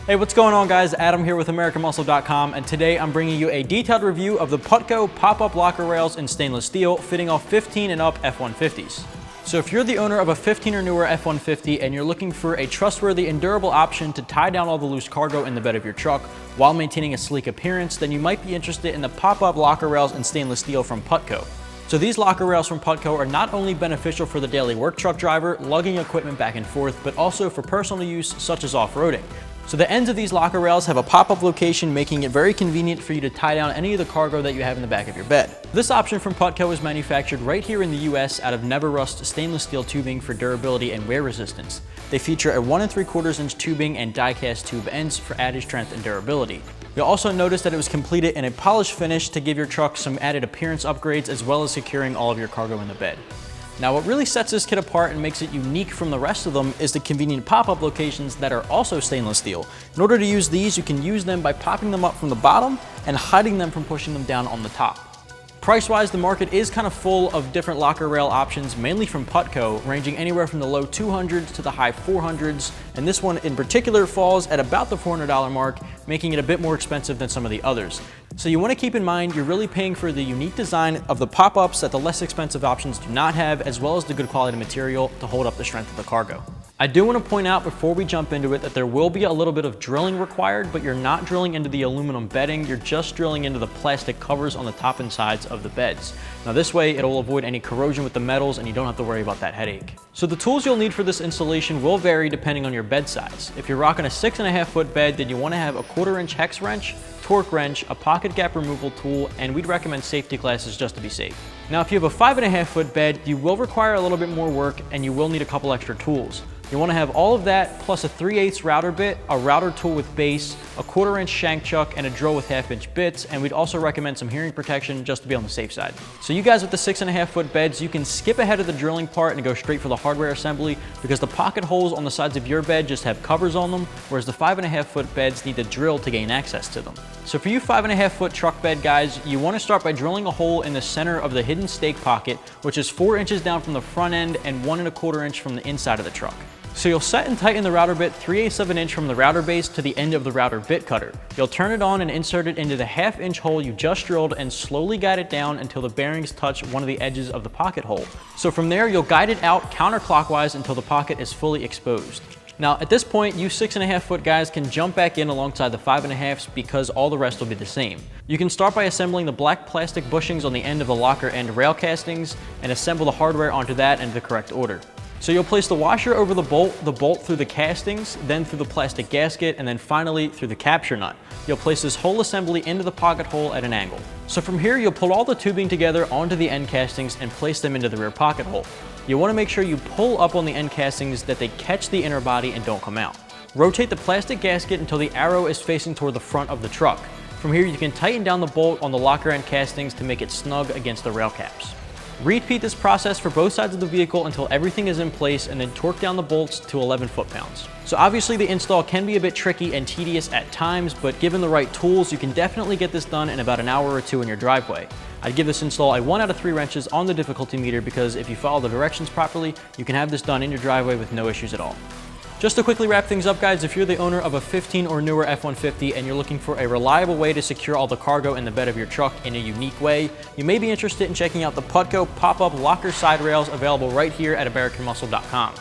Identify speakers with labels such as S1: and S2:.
S1: Hey, what's going on guys? Adam here with AmericanMuscle.com, and today I'm bringing you a detailed review of the Putco pop-up locker rails in stainless steel fitting off 15 and up F150s. So if you're the owner of a 15 or newer F150 and you're looking for a trustworthy and durable option to tie down all the loose cargo in the bed of your truck while maintaining a sleek appearance, then you might be interested in the pop-up locker rails in stainless steel from Putco. So these locker rails from Putco are not only beneficial for the daily work truck driver, lugging equipment back and forth, but also for personal use such as off-roading. So the ends of these locker rails have a pop-up location, making it very convenient for you to tie down any of the cargo that you have in the back of your bed. This option from Putco is manufactured right here in the US out of NeveRustâ Stainless Steel tubing for durability and wear resistance. They feature a 1 3/4 inch tubing and die-cast tube ends for added strength and durability. You'll also notice that it was completed in a polished finish to give your truck some added appearance upgrades as well as securing all of your cargo in the bed. Now, what really sets this kit apart and makes it unique from the rest of them is the convenient pop-up locations that are also stainless steel. In order to use these, you can use them by popping them up from the bottom and hiding them from pushing them down on the top. Price-wise, the market is kind of full of different locker rail options, mainly from Putco, ranging anywhere from the low 200s to the high 400s, and this one in particular falls at about the $400 mark, making it a bit more expensive than some of the others. So you want to keep in mind you're really paying for the unique design of the pop-ups that the less expensive options do not have, as well as the good quality material to hold up the strength of the cargo. I do want to point out before we jump into it that there will be a little bit of drilling required, but you're not drilling into the aluminum bedding, you're just drilling into the plastic covers on the top and sides of the beds. Now this way it'll avoid any corrosion with the metals and you don't have to worry about that headache. So the tools you'll need for this installation will vary depending on your bed size. If you're rocking a 6.5 foot bed, then you want to have a 1/4 inch hex wrench, torque wrench, a pocket gap removal tool, and we'd recommend safety glasses just to be safe. Now if you have a 5.5 foot bed, you will require a little bit more work and you will need a couple extra tools. You want to have all of that plus a 3/8 router bit, a router tool with base, a 1/4 inch shank chuck, and a drill with 1/2 inch bits, and we'd also recommend some hearing protection just to be on the safe side. So you guys with the 6.5 foot beds, you can skip ahead of the drilling part and go straight for the hardware assembly because the pocket holes on the sides of your bed just have covers on them, whereas the 5.5 foot beds need to drill to gain access to them. So for you 5.5 foot truck bed guys, you want to start by drilling a hole in the center of the hidden stake pocket, which is 4 inches down from the front end and 1 1/4 inch from the inside of the truck. So you'll set and tighten the router bit 3/8 of an inch from the router base to the end of the router bit cutter. You'll turn it on and insert it into the 1/2 inch hole you just drilled and slowly guide it down until the bearings touch one of the edges of the pocket hole. So from there, you'll guide it out counterclockwise until the pocket is fully exposed. Now at this point, you 6.5 foot guys can jump back in alongside the 5.5s because all the rest will be the same. You can start by assembling the black plastic bushings on the end of the locker end rail castings and assemble the hardware onto that in the correct order. So you'll place the washer over the bolt through the castings, then through the plastic gasket, and then finally through the capture nut. You'll place this whole assembly into the pocket hole at an angle. So from here, you'll pull all the tubing together onto the end castings and place them into the rear pocket hole. You want to make sure you pull up on the end castings that they catch the inner body and don't come out. Rotate the plastic gasket until the arrow is facing toward the front of the truck. From here, you can tighten down the bolt on the locker end castings to make it snug against the rail caps. Repeat this process for both sides of the vehicle until everything is in place, and then torque down the bolts to 11 foot-pounds. So obviously the install can be a bit tricky and tedious at times, but given the right tools, you can definitely get this done in about an hour or two in your driveway. I'd give this install a 1 out of 3 wrenches on the difficulty meter because if you follow the directions properly, you can have this done in your driveway with no issues at all. Just to quickly wrap things up guys, if you're the owner of a 15 or newer F-150 and you're looking for a reliable way to secure all the cargo in the bed of your truck in a unique way, you may be interested in checking out the Putco pop-up locker side rails available right here at AmericanMuscle.com.